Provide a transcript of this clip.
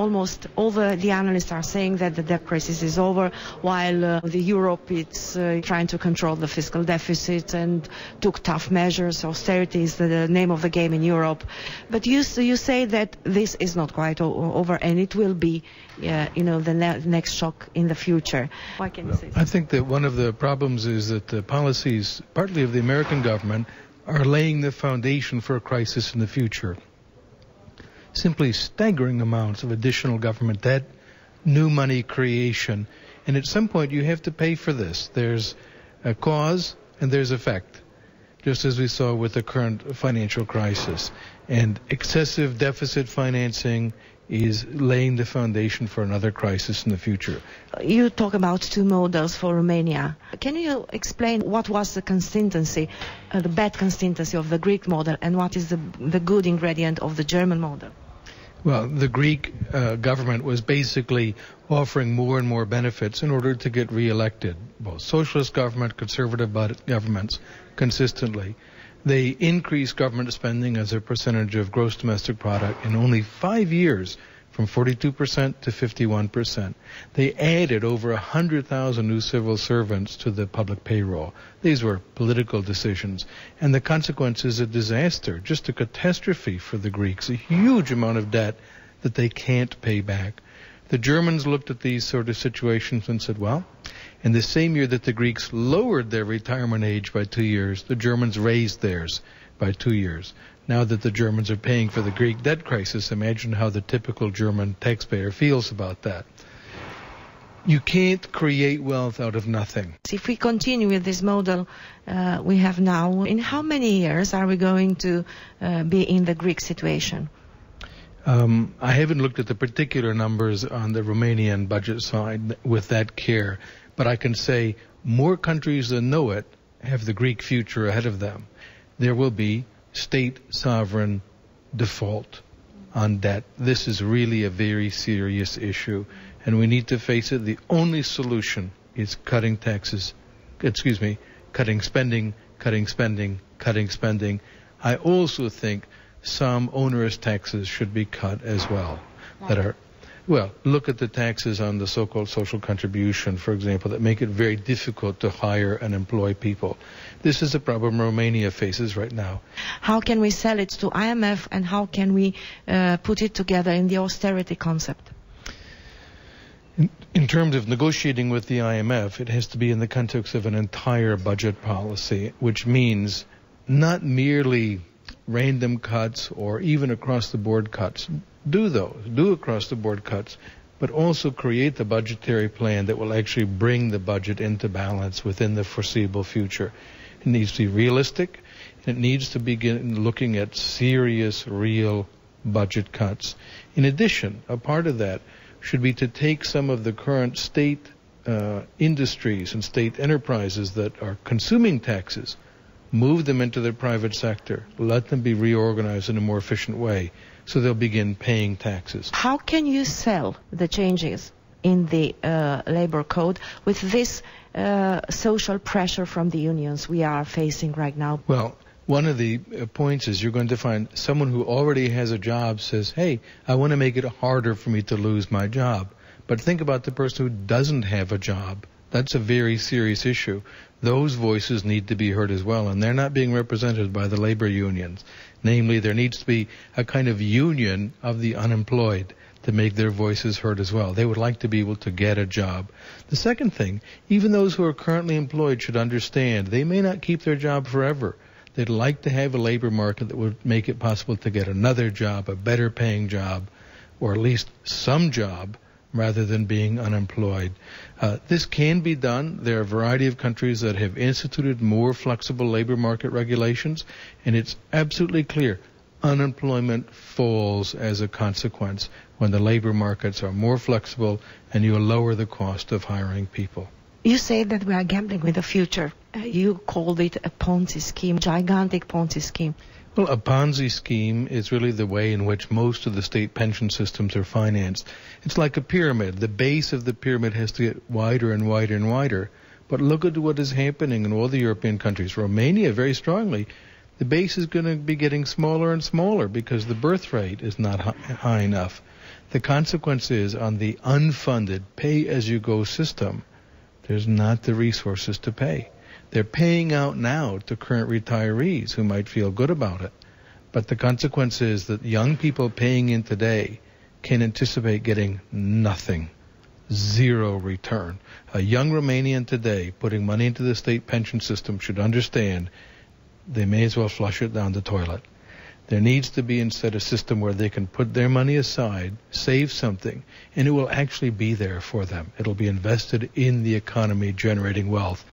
almost all the analysts are saying that the debt crisis is over, while the Europe is trying to control the fiscal deficit and took tough measures. Austerity is the name of the game in Europe. But you say that this is not quite over, and it will be, the next shock in the future. Why can you say so? I think that one of the problems is that the policies, partly of the American government, are laying the foundation for a crisis in the future. Simply staggering amounts of additional government debt, new money creation, and at some point you have to pay for this. There's a cause and there's effect, just as we saw with the current financial crisis. And excessive deficit financing is laying the foundation for another crisis in the future. You talk about two models for Romania. Can you explain what was the consistency, the bad consistency of the Greek model, and what is the good ingredient of the German model? Well, the Greek government was basically offering more and more benefits in order to get re-elected, both socialist government, conservative governments, consistently. They increased government spending as a percentage of gross domestic product in only 5 years, from 42% to 51%. They added over 100,000 new civil servants to the public payroll. These were political decisions. And the consequence is a disaster, just a catastrophe for the Greeks, a huge amount of debt that they can't pay back. The Germans looked at these sort of situations and said, well, in the same year that the Greeks lowered their retirement age by 2 years, the Germans raised theirs by 2 years. Now that the Germans are paying for the Greek debt crisis, imagine how the typical German taxpayer feels about that. You can't create wealth out of nothing. If we continue with this model we have now, in how many years are we going to be in the Greek situation? I haven't looked at the particular numbers on the Romanian budget side with that care, but I can say more countries than know it have the Greek future ahead of them. There will be state sovereign default on debt. This is really a very serious issue, and we need to face it. The only solution is cutting spending. I also think some onerous taxes should be cut as well. Look at the taxes on the so-called social contribution, for example, that make it very difficult to hire and employ people. This is a problem Romania faces right now. How can we sell it to IMF, and how can we put it together in the austerity concept? In terms of negotiating with the IMF, it has to be in the context of an entire budget policy, which means not merely random cuts or even across-the-board cuts. Do across-the-board cuts, but also create the budgetary plan that will actually bring the budget into balance within the foreseeable future. It needs to be realistic. It needs to begin looking at serious, real budget cuts. In addition, a part of that should be to take some of the current state industries and state enterprises that are consuming taxes, move them into the private sector, let them be reorganized in a more efficient way, so they'll begin paying taxes. How can you sell the changes in the labor code with this social pressure from the unions we are facing right now? Well, one of the points is you're going to find someone who already has a job says, hey, I want to make it harder for me to lose my job. But think about the person who doesn't have a job. That's a very serious issue. Those voices need to be heard as well, and they're not being represented by the labor unions. Namely, there needs to be a kind of union of the unemployed to make their voices heard as well. They would like to be able to get a job. The second thing, even those who are currently employed should understand they may not keep their job forever. They'd like to have a labor market that would make it possible to get another job, a better paying job, or at least some job, rather than being unemployed. This can be done. There are a variety of countries that have instituted more flexible labor market regulations, and it's absolutely clear unemployment falls as a consequence when the labor markets are more flexible and you lower the cost of hiring people. You say that we are gambling with the future. You called it a Ponzi scheme, gigantic Ponzi scheme. Well, a Ponzi scheme is really the way in which most of the state pension systems are financed. It's like a pyramid. The base of the pyramid has to get wider and wider and wider. But look at what is happening in all the European countries. Romania, very strongly, the base is going to be getting smaller and smaller because the birth rate is not high enough. The consequence is on the unfunded pay-as-you-go system, there's not the resources to pay. They're paying out now to current retirees who might feel good about it. But the consequence is that young people paying in today can anticipate getting nothing, zero return. A young Romanian today putting money into the state pension system should understand they may as well flush it down the toilet. There needs to be instead a system where they can put their money aside, save something, and it will actually be there for them. It'll be invested in the economy, generating wealth.